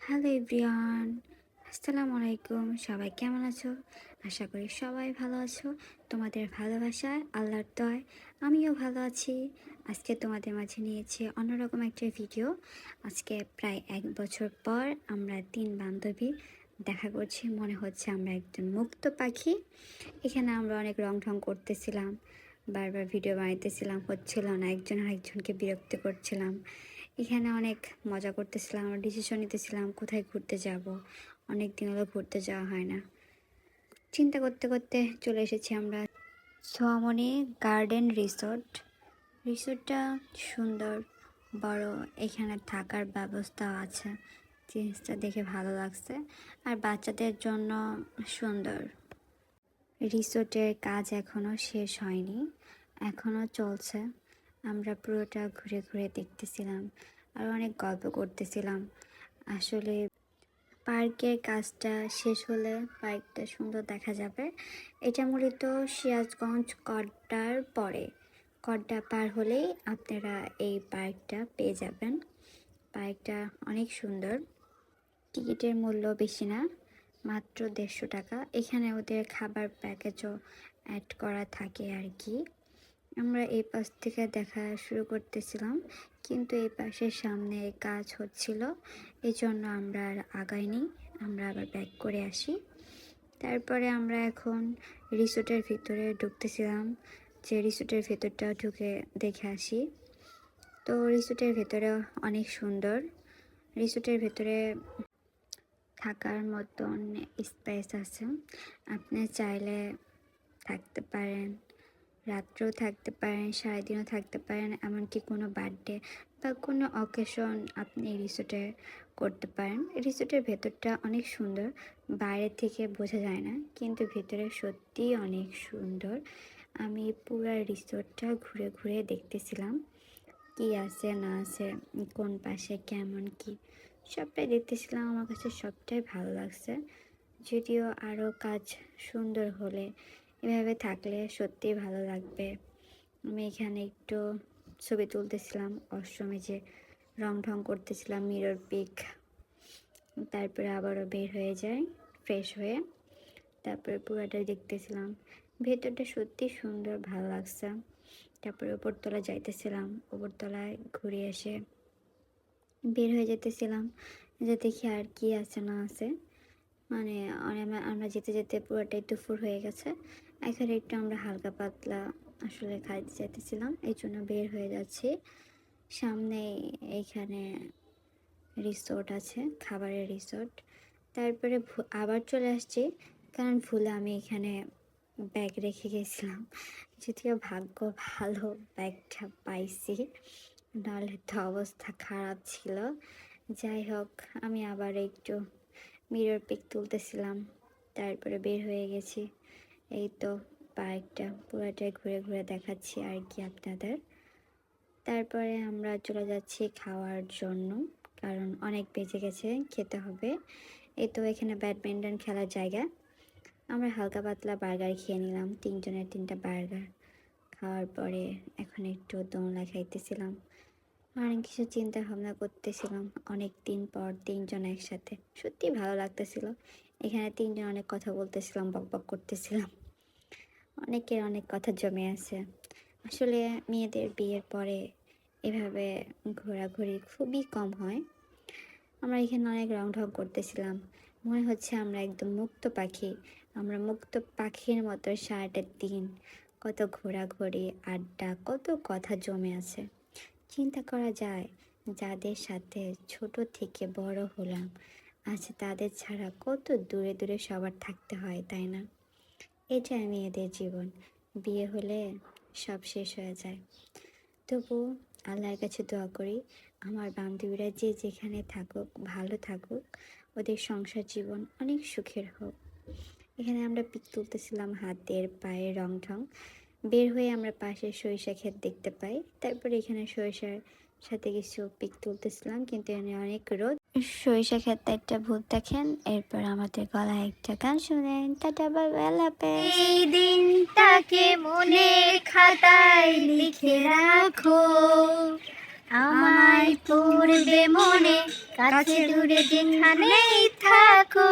Hello everyone, আসসালামু আলাইকুম। সবাই কেমন আছো? আশা করি সবাই ভালো আছো। তোমাদের ভালোবাসায় আল্লাহর দয় আমিও ভালো আছি। আজকে তোমাদের মাঝে নিয়েছি অন্যরকম একটা ভিডিও। আজকে প্রায় 1 বছর পর আমরা 3 বান্ধবী দেখা করছি। মনে হচ্ছে আমরা একজন মুক্ত পাখি। এখানে আমরা অনেক রং ঢং করতেছিলাম, বারবার ভিডিও বানাইতেছিলাম, হচ্ছিল না, একজন আরেকজনকে বিরক্ত করছিলাম। এখানে অনেক মজা করতেছিলাম, আমরা ডিসিশন নিতেছিলাম কোথায় ঘুরতে যাব। অনেক দিন হলো ঘুরতে যাওয়া হয় না। চিন্তা করতে করতে চলে এসেছি আমরা সোয়ামনি গার্ডেন রিসোর্ট। রিসোর্টটা সুন্দর, বড়, এখানে থাকার ব্যবস্থাও আছে। জিনিসটা দেখে ভালো লাগছে, আর বাচ্চাদের জন্য সুন্দর। রিসোর্টের কাজ এখনও শেষ হয়নি, এখনও চলছে। আমরা পুরোটা ঘুরে ঘুরে দেখতেছিলাম আর অনেক গল্প করতেছিলাম। আসলে পার্কের কাজটা শেষ হলে পার্কটা সুন্দর দেখা যাবে। এটা মূলত সিরাজগঞ্জ কড্ডার পরে, কড্ডা পার হলেই আপনারা এই পার্কটা পেয়ে যাবেন। পার্কটা অনেক সুন্দর। টিকিটের মূল্য বেশি না, মাত্র 150 টাকা। এখানে ওদের খাবার প্যাকেজও অ্যাড করা থাকে আর কি। আমরা এই পাশ থেকে দেখা শুরু করতেছিলাম, কিন্তু এই পাশের সামনে কাজ হচ্ছিল, এই জন্য আমরা আর আগাইনি। আমরা আবার ব্যাক করে আসি। তারপরে আমরা এখন রিসোর্টের ভিতরে ঢুকতেছিলাম, যে রিসোর্টের ভেতরটা ঢুকে দেখে আসি। তো রিসোর্টের ভেতরে অনেক সুন্দর। রিসোর্টের ভেতরে থাকার মতন স্পেস আছে। আপনি চাইলে থাকতে পারেন, রাত্রেও থাকতে পারেন, সারাদিনও থাকতে পারেন। এমনকি কোনো বার্থডে বা কোনো অকেশন আপনি এই রিসোর্টে করতে পারেন। রিসোর্টের ভেতরটা অনেক সুন্দর, বাইরে থেকে বোঝা যায় না, কিন্তু ভেতরে সত্যিই অনেক সুন্দর। আমি পুরো রিসোর্টটা ঘুরে ঘুরে দেখতেছিলাম কি আছে না আছে, কোন পাশে কেমন কি, সবটাই দেখতেছিলাম। আমার কাছে সবটাই ভালো লাগছে। যদিও আরও কাজ সুন্দর হলে, এভাবে থাকলে সত্যিই ভালো লাগবে। আমি এখানে একটু ছবি তুলতেছিলাম, অষ্টমী যে রং ঢং করতেছিলাম, মিরর পিক। তারপরে আবারও বের হয়ে যায় ফ্রেশ হয়ে, তারপরে পুরোটা দেখতেছিলাম। ভেতরটা সত্যি সুন্দর, ভালো লাগছে। তারপরে উপরতলা যাইতেছিলাম, উপরতলায় ঘুরে এসে বের হয়ে যেতেছিলাম, যে দেখি আর কি আছে না আছে। মানে আমরা যেতে যেতে পুরোটাই দুপুর হয়ে গেছে। এখন একটু আমরা হালকা পাতলা আসলে খাইতে চাইতেছিলাম, এই জন্য বের হয়ে যাচ্ছি। সামনে এইখানে রিসোর্ট আছে, খাবারের রিসোর্ট। তারপরে আবার চলে আসছি, কারণ ভুলে আমি এখানে ব্যাগ রেখে গেছিলাম। যদিও ভাগ্য ভালো ব্যাগটা পাইছি, নাহলে তো অবস্থা খারাপ ছিল। যাই হোক, আমি আবার একটু মিরর পিক তুলতেছিলাম, তারপরে বের হয়ে গেছি। এই তো পার্কটা পুরোটাই ঘুরে ঘুরে দেখাচ্ছি আর কি আপনাদের। তারপরে আমরা চলে যাচ্ছি খাওয়ার জন্য, কারণ অনেক বেজে গেছে, খেতে হবে। এই তো এখানে ব্যাডমিন্টন খেলার জায়গা। আমরা হালকা পাতলা বার্গার খেয়ে নিলাম, 3 জনের 3টা বার্গার খাওয়ার পরে এখন একটু দোলনা খাইতেছিলাম। অনেক কিছু চিন্তা ভাবনা করতেছিলাম, অনেক দিন পর 3জন একসাথে, সত্যি ভালো লাগতেছিল। এখানে 3জন অনেক কথা বলতেছিলাম, বকবক করতেছিলাম, অনেকের অনেক কথা জমে আছে। আসলে মেয়েদের বিয়ের পরে এভাবে ঘোরাঘুরি খুবই কম হয়। আমরা এখানে অনেক রং ঢং করতেছিলাম, মনে হচ্ছে আমরা একদম মুক্ত পাখি। আমরা মুক্ত পাখির মতো সারাটা দিন কত ঘোরাঘুরি, আড্ডা, কত কথা জমে আছে। চিন্তা করা যায়, যাদের সাথে ছোট থেকে বড় হলাম, আজ তাদের ছাড়া কত দূরে দূরে সবার থাকতে হয়, তাই না? এটাই মেয়েদের জীবন, বিয়ে হলে সব শেষ হয়ে যায়। তবু আল্লাহর কাছে দোয়া করি, আমার বান্ধবীরা যে যেখানে থাকুক ভালো থাকুক, ওদের সংসার জীবন অনেক সুখের হোক। এখানে আমরা পিক তুলতেছিলাম, হাতের পায়ের রং ঢং। বের হয়ে আমরা পাশে সরিষা ক্ষেত দেখতে পাই, তারপরে এখানে সরিষার সাথে কিছু পিক তুলতেছিলাম, কিন্তু এখানে অনেক রোদ। সরিষা ক্ষেতটা একটা ভূত দেখেন, এরপর আমাদের গলায় একটা গান শুনেন। টাটা, বাই বাই, আল্লাহ হাফেজ। এই দিনটাকে মনের খাতায় লিখে রাখো, আমায় পড়বে মনে, কাছে দূরে যেখানেই থাকো।